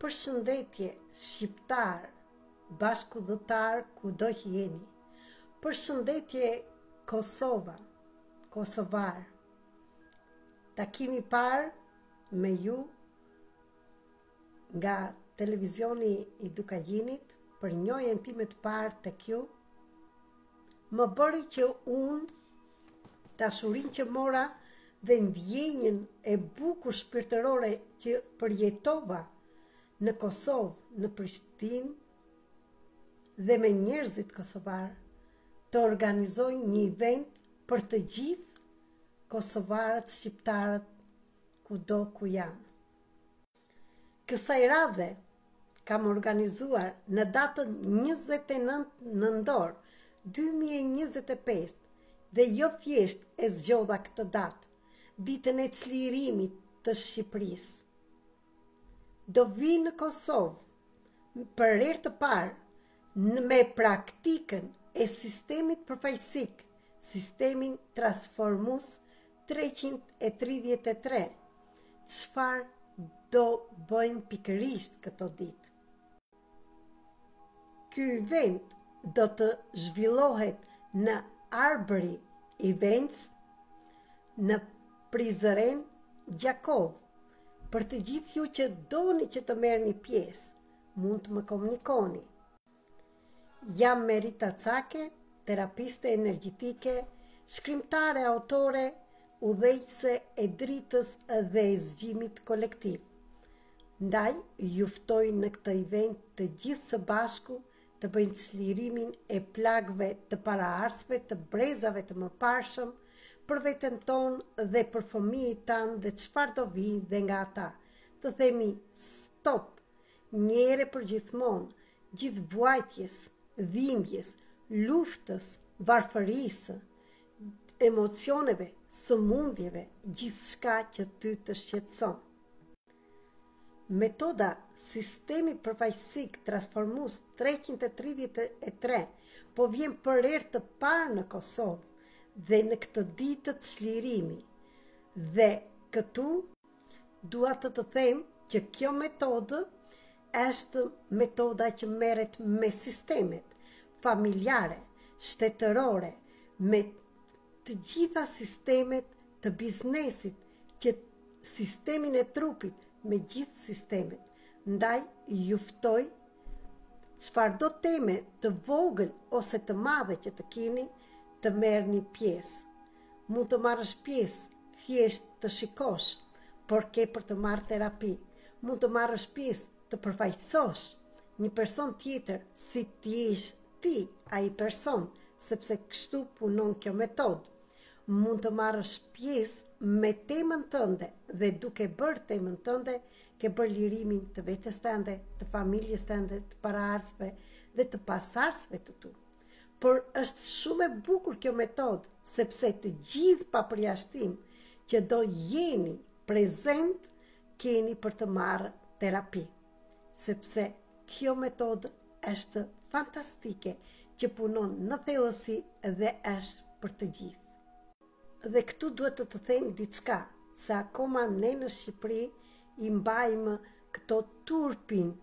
Përshëndetje shqiptar, bashkëdhëtar kudo që jeni. Përshëndetje Kosova, kosovar. Takimi parë me ju nga televizioni i Dukajinit për njojën time të parë të kjo, më bëri që unë dashurin që mora dhe ndjenjën e bukur shpirtërore që përjetova në Kosovë, në Prishtinë dhe me njerëzit kosovar, të organizoj një event për të gjithë kosovarët, shqiptarët, kudo ku janë. Kësaj radhe kam organizuar në datën 29 nëntor 2025 dhe jo thjesht e zgjodha këtë datë, ditën e çlirimit të Shqipërisë. Do vi në Kosovë për herë të parë me praktikën e sistemit përfaqësik, sistemin transformues 333. Çfarë do bëjmë pikërisht këto ditë? Ky event do të zhvillohet në Arbëri Events në Prizren Gjakov. Për të gjithë ju që doni që të merrni pjesë, mund të më komunikoni. Jam Merita Cake, terapiste energjetike, shkrimtare autore, udhëheqëse e dritës dhe e zgjimit kolektiv. Ndaj, ju ftoj në këtë event të gjithë së bashku të bëjnë çlirimin e plagëve të paraardhësve, të brezave të mëparshëm, për veten tonë dhe për fëmijët tanë dhe çfarë do vi dhe nga ata. Të themi stop, njëre për gjithmonë, gjithë vuajtjes, dhimbjes, luftës, varfërisë, emocioneve, sëmundjeve, gjithçka që ty të shqetëson. Metoda sistemi përfaqësik transformues 333 po vjen për herë të parë në Kosovë dhe në këtë ditë të çlirimi. Dhe këtu dua të them që kjo metodë është metoda që merret me sistemet familjare, shtetërore, me të gjitha sistemet të biznesit, që sistemin e trupit, me gjithë sistemet. Ndaj, ju ftoj çfarëdo teme të vogël ose të madhe që të keni, të merrni pjesë. Mund të marrësh pjesë thjesht të shikosh, por ke për të marrë terapi. Mund të marrësh pjesë të përfaqësosh një person tjetër si ti jesh ti ai person, sepse kështu punon kjo metodë. Mund të marrësh pjesë me temën tënde dhe duke bërë temën tënde, ke bërë lirimin të vetes tënde, të familjes tënde, të paraardhësve dhe të pasardhësve të tu. Por është shumë e bukur kjo metodë, sepse të gjithë pa përjashtim që do jeni prezent, keni për të marrë terapi. Sepse kjo metodë është fantastike, që punon në thellësi dhe është për të gjithë. Dhe këtu duhet të them diçka, se akoma ne në Shqipëri i mbajmë këto turpin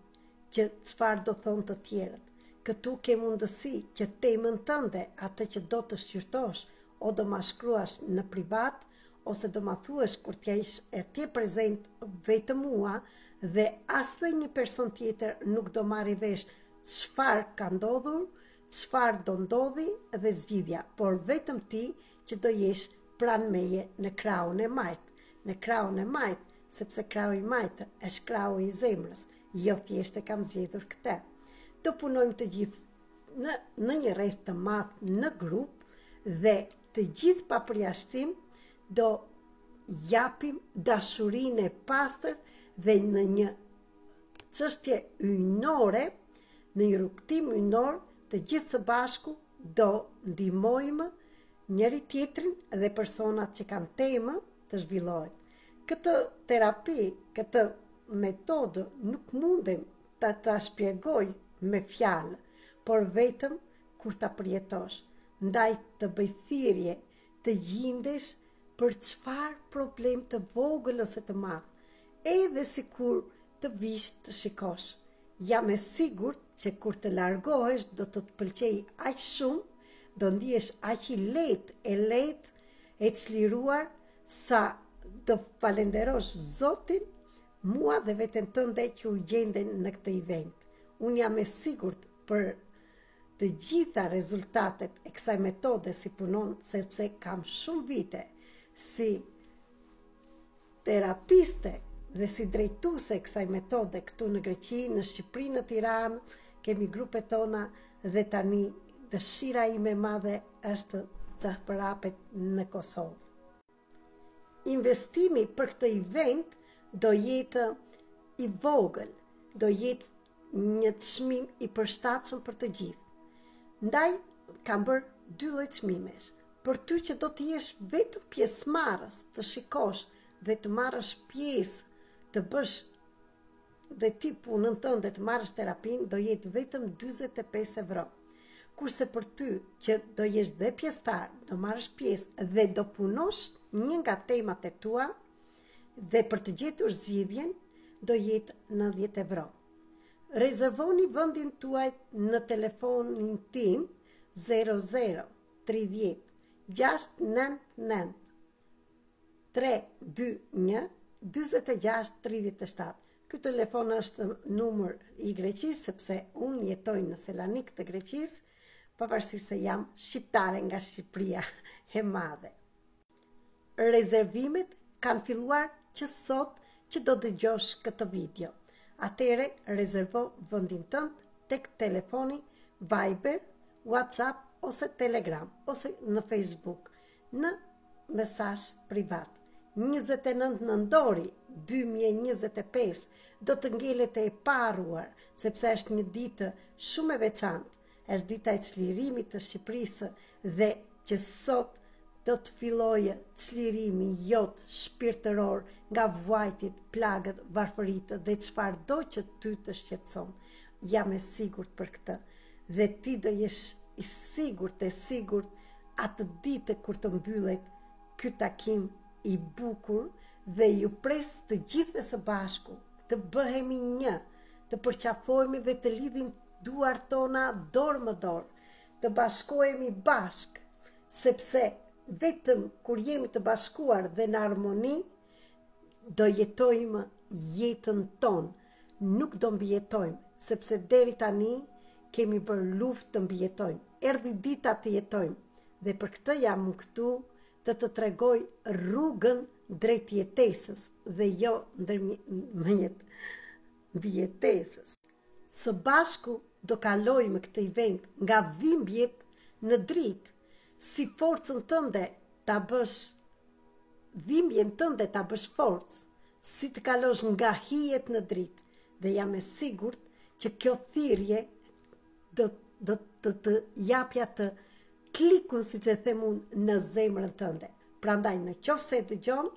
që çfarë do thonë të tjerët. Këtu ke mundësi që temën tënde, atë që do të shqyrtosh, o do ma shkruash në privat, ose do ma thuash kur t'ja ish e tje prezent vetëm mua, dhe asnjë një person tjetër nuk do marrë vesh çfarë ka ndodhur, çfarë do ndodhi dhe zgjidhja, por vetëm ti që do jesh pranë meje në krahun e majt. Në krahun e majt, sepse krahu i majt është krahu i zemrës, jo thjesht e kam zgjedhur këtë. Do punojmë të gjithë në një rreth të madh në grup dhe të gjithë pa përjashtim do japim dashurinë e pastër dhe në një çështje ynore, në një rrugtim ynor, të gjithë së bashku do ndihmojmë njëri tjetrin dhe personat që kanë temë të zhvillohet. Këtë terapi, këtë metodë nuk mundem ta shpjegoj me fjalë, por vetëm kur ta përjetosh. Ndaj të bëj thirrje, të gjindesh për çfarë problem të vogël ose të madh. Edhe sikur të vish të shikosh. Jam e sigurt që kur të largohesh do të të pëlqej aq shumë, do ndihesh aq i lehtë, e çliruar sa do falenderosh Zotin, mua dhe veten tënde që u gjenden në këtë event. Unë jam e sigurt për të gjitha rezultatet e kësaj metode si punon, sepse kam shumë vite si terapiste dhe si drejtuese kësaj metode këtu në Greqi, në Shqipëri, në Tiranë, kemi grupet tona dhe tani dëshira ime e madhe është të përhapet në Kosovë. Investimi për këtë event do jetë i vogël, do jetë një çmim i përshtatshëm për të gjithë. Ndaj kam bërë 2 lloj çmimesh. Për ty që do të jesh vetëm pjesëmarrës, të shikosh dhe të marrësh pjesë, të bësh dhe ti punën tënde të marrësh terapin, do jetë vetëm 45 euro. Kurse për ty që do jesh dhe pjesëtar, do marrësh pjesë dhe do punosh një nga temat e tua dhe për të gjetur zgjidhjen, do jetë 90 euro. Rezervoni vendin tuaj në telefonin tim 00 30 699 321 46 37. Ky telefon është numër i Greqisë, sepse unë jetoj në Selanik të Greqisë, pavarësisht se jam shqiptare nga Shqipëria e madhe. Rezervimet kanë filluar që sot që do dëgjosh këtë video. Atëre rezervo vendin tënd tek telefoni Viber, WhatsApp ose Telegram ose në Facebook në mesazh privat. 29 nëntori 2025 do të ngelet e paruar, sepse është një ditë shumë e veçantë. Është dita e çlirimit të Shqipërisë dhe që sot do të fillojë çlirimi jot shpirtëror nga vuajtjet, plagët, varfëritë dhe çfarëdo që ty të shqetëson. Jam e sigurt për këtë dhe ti do jesh i sigurt atë ditë kur të mbyllet ky takim i bukur dhe ju pres të gjithëve së bashku, të bëhemi një, të përqafohemi dhe të lidhin duart tona dorë më dorë, të bashkohemi bashk, sepse vetëm kur jemi të bashkuar dhe në armoni, do jetojmë jetën tonë, nuk do mbijetojmë, sepse deri tani kemi bërë luftë të mbijetojmë, erdhi dita të jetojmë, dhe për këtë jam këtu të të tregoj rrugën drejt jetesës dhe jo ndërmjet mbijetesës. Së bashku do kalojmë këtë event nga dhimbjet në dritë, si forcën tënde ta bësh, dhimbjen tënde ta bësh forcë, si të kalosh nga hijet në dritë, dhe jam e sigurt që kjo thirrje do të japja të klikun, si që them unë, në zemrën tënde. Prandaj në qoftë se dëgjon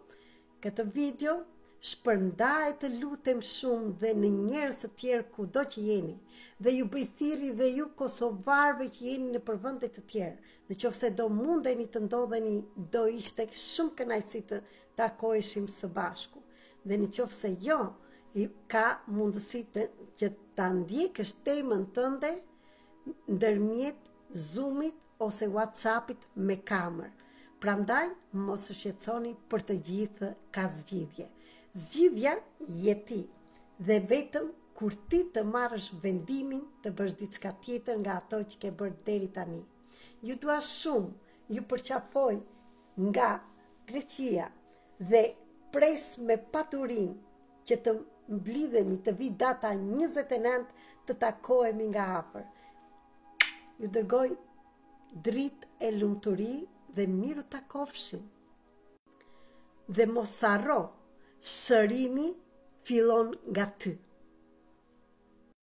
këtë video, shpërndaj të lutem shumë dhe në njerëz të tjerë kudo që jeni, dhe ju bëj thirrje dhe ju kosovarëve që jeni në përvende të tjerë. Në qoftë se do mundeni të ndodheni, do ishte shumë kënaqësi të takoheshim së bashku. Dhe në qoftë se jo, ka mundësi që ta ndjekësh temën tënde ndërmjet Zoomit ose WhatsAppit me kamerë. Prandaj, mos u shqetësoni, për të gjithë ka zgjidhje. Zgjidhja je ti, dhe vetëm kur ti të marrësh vendimin të bësh diçka tjetër nga ato që ke bërë deri tani. Ju dua shumë, ju përqafoj nga Greqia dhe pres me paturim që të mblidhemi të vi data 29 të takohemi nga afër. Ju dërgoj dritë e lumturi dhe miru takofshim. Dhe mos harro, shërimi fillon nga ty.